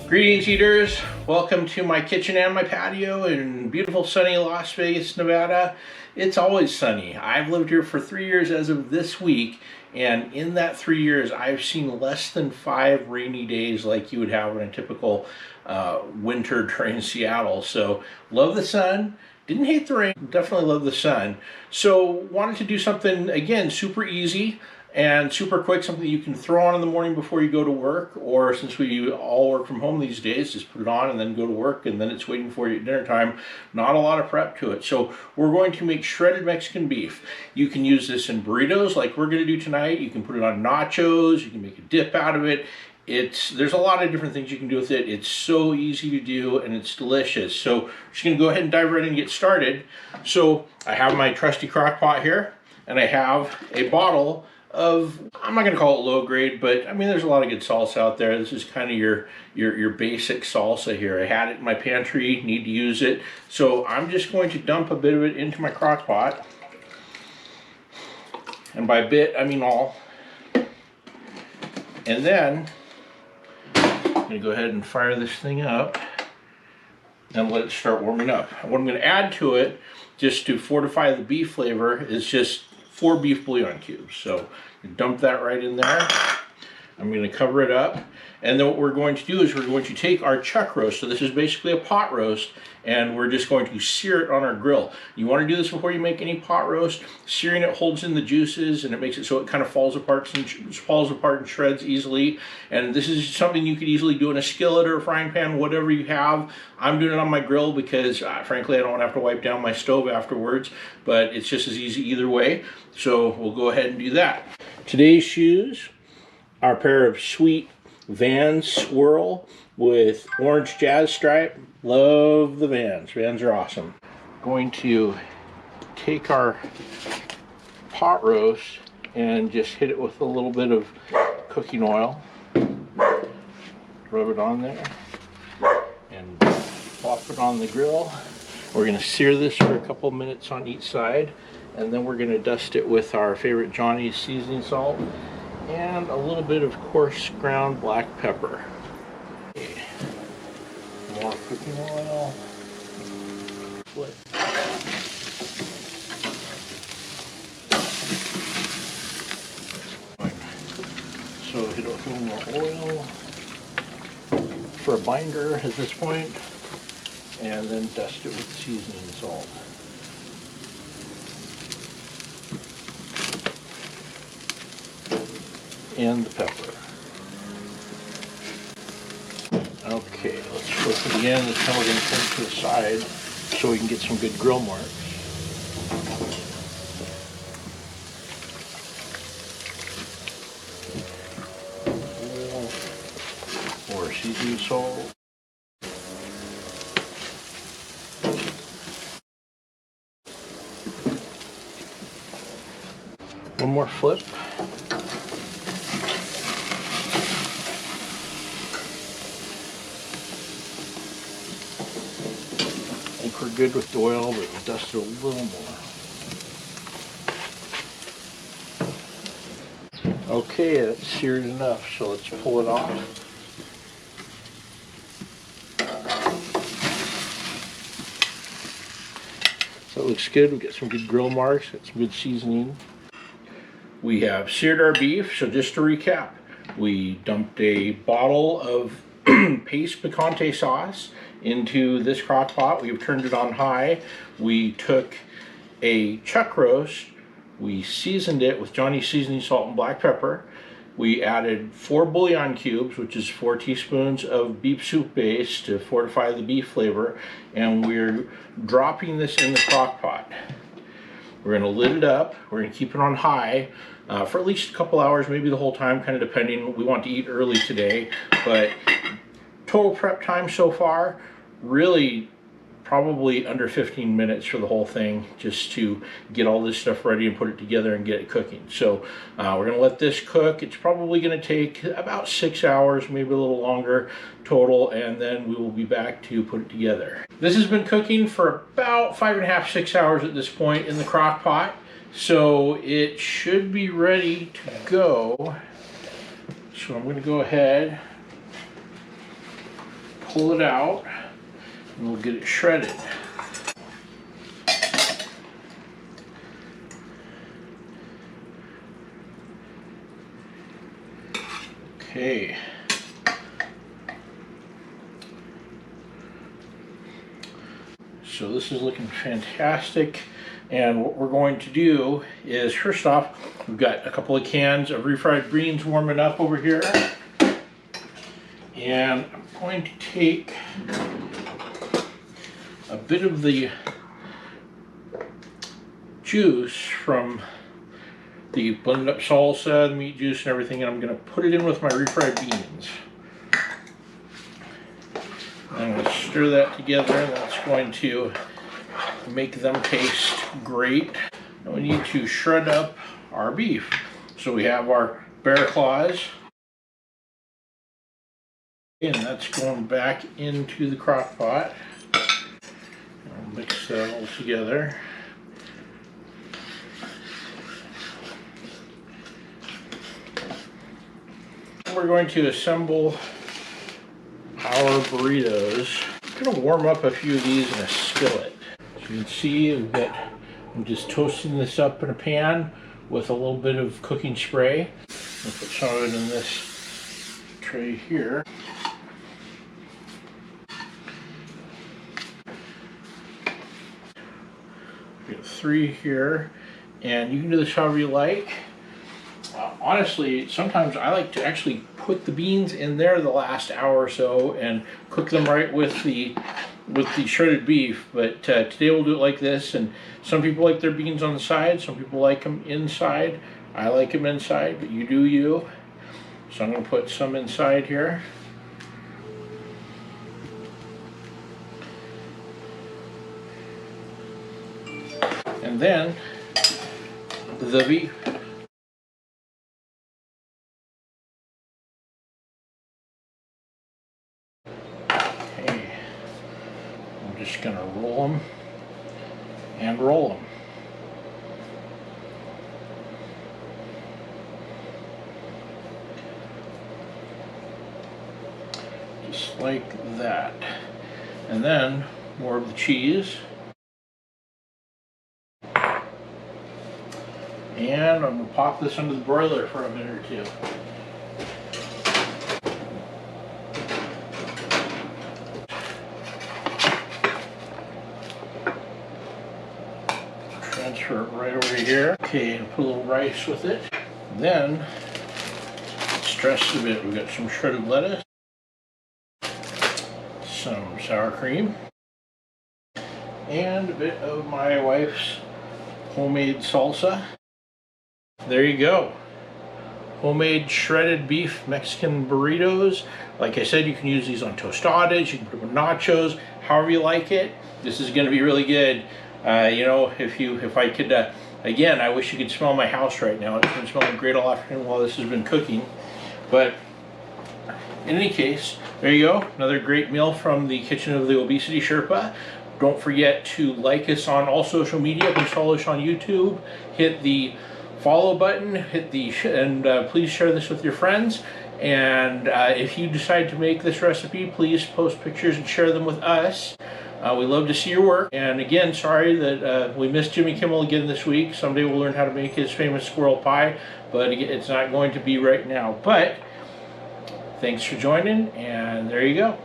Greetings, eaters. Welcome to my kitchen and my patio in beautiful sunny Las Vegas, Nevada. It's always sunny. I've lived here for 3 years as of this week, and in that 3 years I've seen less than 5 rainy days like you would have in a typical winter during Seattle. So love the sun. Didn't hate the rain, definitely love the sun. So wanted to do something, again, super easy and super quick, something you can throw on in the morning before you go to work, or since we all work from home these days, just put it on and then go to work, and then it's waiting for you at dinner time. Not a lot of prep to it. So we're going to make shredded Mexican beef. You can use this in burritos like we're going to do tonight. You can put it on nachos. You can make a dip out of it. There's a lot of different things you can do with it. It's so easy to do and it's delicious. So we're just going to go ahead and dive right in and get started. So I have my trusty crock pot here, and I have a bottle of, I'm not going to call it low grade, but I mean there's a lot of good salsa out there. This is kind of your basic salsa here. I had it in my pantry, need to use it. So I'm just going to dump a bit of it into my crock pot. And by bit, I mean all. And then I'm going to go ahead and fire this thing up and let it start warming up. What I'm going to add to it, just to fortify the beef flavor, is just 4 beef bouillon cubes. So dump that right in there. I'm going to cover it up. And then what we're going to do is we're going to take our chuck roast. So this is basically a pot roast, and we're just going to sear it on our grill. You want to do this before you make any pot roast. Searing it holds in the juices, and it makes it so it kind of falls apart and shreds easily. And this is something you could easily do in a skillet or a frying pan, whatever you have. I'm doing it on my grill because frankly I don't have to wipe down my stove afterwards, but it's just as easy either way. So we'll go ahead and do that. Today's shoes are a pair of sweet Vans Swirl with orange jazz stripe. Love the Vans. Vans are awesome. Going to take our pot roast and just hit it with a little bit of cooking oil. Rub it on there and plop it on the grill. We're going to sear this for a couple minutes on each side, and then we're going to dust it with our favorite Johnny's seasoning salt and a little bit of coarse ground black pepper. Okay. More cooking oil. Flip. So hit it with a little more oil for a binder at this point, and then dust it with seasoning salt. And the pepper. Okay, let's flip it again. This time we're going to turn it to the side so we can get some good grill marks. Oil or seasoning salt. One more flip. I think we're good with the oil, but we'll dust it a little more. Okay, that's seared enough, so let's pull it off. So it looks good. We get some good grill marks, got some good seasoning. We have seared our beef, so just to recap, we dumped a bottle of paste picante sauce into this crock pot. We've turned it on high. We took a chuck roast, we seasoned it with Johnny's seasoning salt and black pepper. We added 4 bouillon cubes, which is 4 teaspoons of beef soup base to fortify the beef flavor, and we're dropping this in the crock pot. We're going to lid it up. We're going to keep it on high for at least a couple hours, maybe the whole time, kind of depending. We want to eat early today, but total prep time so far, really probably under 15 minutes for the whole thing, just to get all this stuff ready and put it together and get it cooking. So we're going to let this cook. It's probably going to take about 6 hours, maybe a little longer total, and then we will be back to put it together. This has been cooking for about 5.5 to 6 hours at this point in the crock pot, so it should be ready to go. So I'm going to go ahead pull it out and we'll get it shredded. Okay. So this is looking fantastic. And what we're going to do is, first off, we've got a couple of cans of refried beans warming up over here. And I'm going to take a bit of the juice from the blended up salsa, the meat juice and everything, and I'm going to put it in with my refried beans. I'm going to stir that together, and that's going to make them taste great. Now we need to shred up our beef. So we have our bear claws, and that's going back into the crock pot. I'll mix that all together. We're going to assemble our burritos. I'm going to warm up a few of these in a skillet. As you can see, I'm just toasting this up in a pan with a little bit of cooking spray. I'll put some of it in this tray here. We got 3 here, and you can do this however you like. Honestly, sometimes I like to actually put the beans in there the last hour or so and cook them right with the shredded beef. But today we'll do it like this. And some people like their beans on the side, some people like them inside. I like them inside, but you do you. So I'm going to put some inside here. And then the beef. Just going to roll them and roll them. Just like that. And then more of the cheese. And I'm going to pop this under the broiler for a minute or two. Transfer it right over here. Okay, and put a little rice with it. Then, let's dress a bit. We've got some shredded lettuce, some sour cream, and a bit of my wife's homemade salsa. There you go. Homemade shredded beef Mexican burritos. Like I said, you can use these on tostadas, you can put them on nachos, however you like it. This is going to be really good. You know, if I could, again, I wish you could smell my house right now. It's been smelling great all afternoon while this has been cooking. But in any case, there you go. Another great meal from the kitchen of the Obesity Sherpa. Don't forget to like us on all social media, follow us on YouTube, hit the follow button, and please share this with your friends. And if you decide to make this recipe, please post pictures and share them with us. We love to see your work. And again, sorry that we missed Jimmy Kimmel again this week. Someday we'll learn how to make his famous squirrel pie, but it's not going to be right now. But thanks for joining, and there you go.